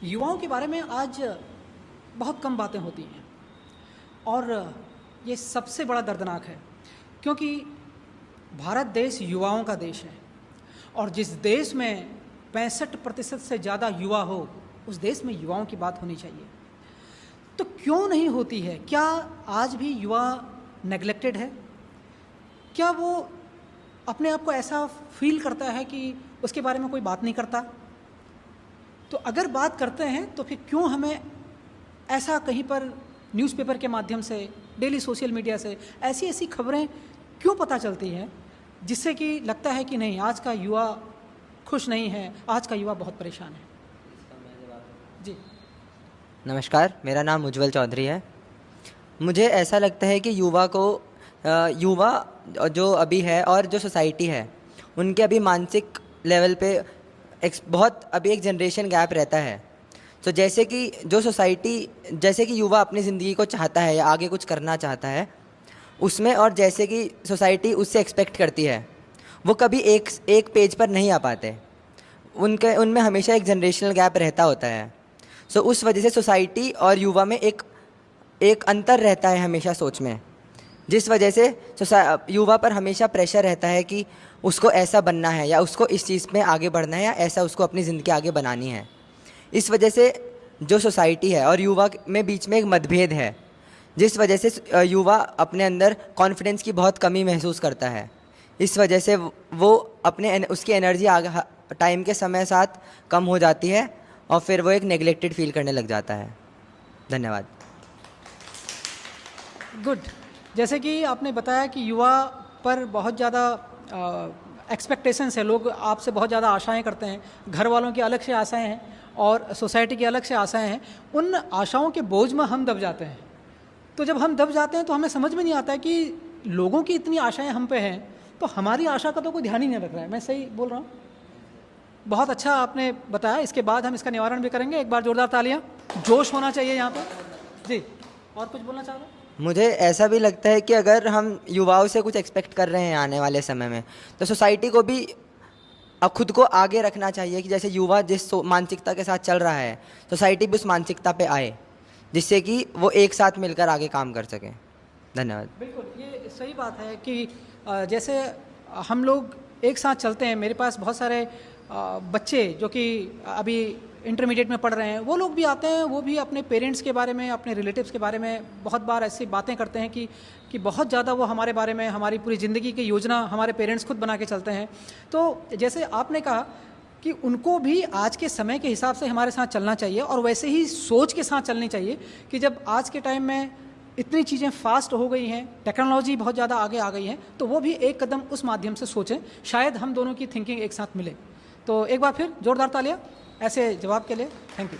युवाओं के बारे में आज बहुत कम बातें होती हैं और ये सबसे बड़ा दर्दनाक है, क्योंकि भारत देश युवाओं का देश है और जिस देश में 65% से ज़्यादा युवा हो, उस देश में युवाओं की बात होनी चाहिए। तो क्यों नहीं होती है? क्या आज भी युवा नेग्लेक्टेड है? क्या वो अपने आप को ऐसा फील करता है कि उसके बारे में कोई बात नहीं करता? तो अगर बात करते हैं तो फिर क्यों हमें ऐसा कहीं पर न्यूज़पेपर के माध्यम से, डेली सोशल मीडिया से ऐसी ऐसी खबरें क्यों पता चलती हैं जिससे कि लगता है कि नहीं, आज का युवा खुश नहीं है, आज का युवा बहुत परेशान है। जी नमस्कार, मेरा नाम उज्जवल चौधरी है। मुझे ऐसा लगता है कि युवा जो अभी है और जो सोसाइटी है, उनके अभी मानसिक लेवल पे बहुत अभी एक जनरेशन गैप रहता है। तो जैसे कि युवा अपनी ज़िंदगी को चाहता है या आगे कुछ करना चाहता है उसमें, और जैसे कि सोसाइटी उससे एक्सपेक्ट करती है, वो कभी एक पेज पर नहीं आ पाते। उनमें हमेशा एक जनरेशनल गैप रहता होता है। सो उस वजह से सोसाइटी और युवा में एक अंतर रहता है हमेशा सोच में, जिस वजह से युवा पर हमेशा प्रेशर रहता है कि उसको ऐसा बनना है या उसको इस चीज़ में आगे बढ़ना है या ऐसा उसको अपनी ज़िंदगी आगे बनानी है। इस वजह से जो सोसाइटी है और युवा में बीच में एक मतभेद है, जिस वजह से युवा अपने अंदर कॉन्फिडेंस की बहुत कमी महसूस करता है। इस वजह से वो उसकी एनर्जी टाइम के समय साथ कम हो जाती है और फिर वो एक नेग्लेक्टेड फील करने लग जाता है। धन्यवाद। गुड। जैसे कि आपने बताया कि युवा पर बहुत ज़्यादा एक्सपेक्टेशंस है, लोग आपसे बहुत ज़्यादा आशाएं करते हैं, घर वालों की अलग से आशाएं हैं और सोसाइटी की अलग से आशाएं हैं। उन आशाओं के बोझ में हम दब जाते हैं। तो जब हम दब जाते हैं तो हमें समझ में नहीं आता है कि लोगों की इतनी आशाएं हम पे हैं, तो हमारी आशा का तो कोई ध्यान ही नहीं रख रहा है। मैं सही बोल रहा हूँ? बहुत अच्छा आपने बताया। इसके बाद हम इसका निवारण भी करेंगे। एक बार जोरदार तालियां। जोश होना चाहिए यहाँ पर। जी, और कुछ बोलना चाह रहे हैं? मुझे ऐसा भी लगता है कि अगर हम युवाओं से कुछ एक्सपेक्ट कर रहे हैं आने वाले समय में, तो सोसाइटी को भी खुद को आगे रखना चाहिए कि जैसे युवा जिस मानसिकता के साथ चल रहा है, सोसाइटी भी उस मानसिकता पे आए, जिससे कि वो एक साथ मिलकर आगे काम कर सकें। धन्यवाद। बिल्कुल, ये सही बात है कि जैसे हम लोग एक साथ चलते हैं। मेरे पास बहुत सारे बच्चे जो कि अभी इंटरमीडिएट में पढ़ रहे हैं, वो लोग भी आते हैं, वो भी अपने पेरेंट्स के बारे में, अपने रिलेटिव्स के बारे में बहुत बार ऐसी बातें करते हैं कि बहुत ज़्यादा वो हमारे बारे में, हमारी पूरी ज़िंदगी की योजना हमारे पेरेंट्स खुद बना के चलते हैं। तो जैसे आपने कहा कि उनको भी आज के समय के हिसाब से हमारे साथ चलना चाहिए और वैसे ही सोच के साथ चलनी चाहिए कि जब आज के टाइम में इतनी चीज़ें फास्ट हो गई हैं, टेक्नोलॉजी बहुत ज़्यादा आगे आ गई है, तो वो भी एक कदम उस माध्यम से सोचें। शायद हम दोनों की थिंकिंग एक साथ मिले। तो एक बार फिर जोरदार तालियां ऐसे जवाब के लिए। Thank you.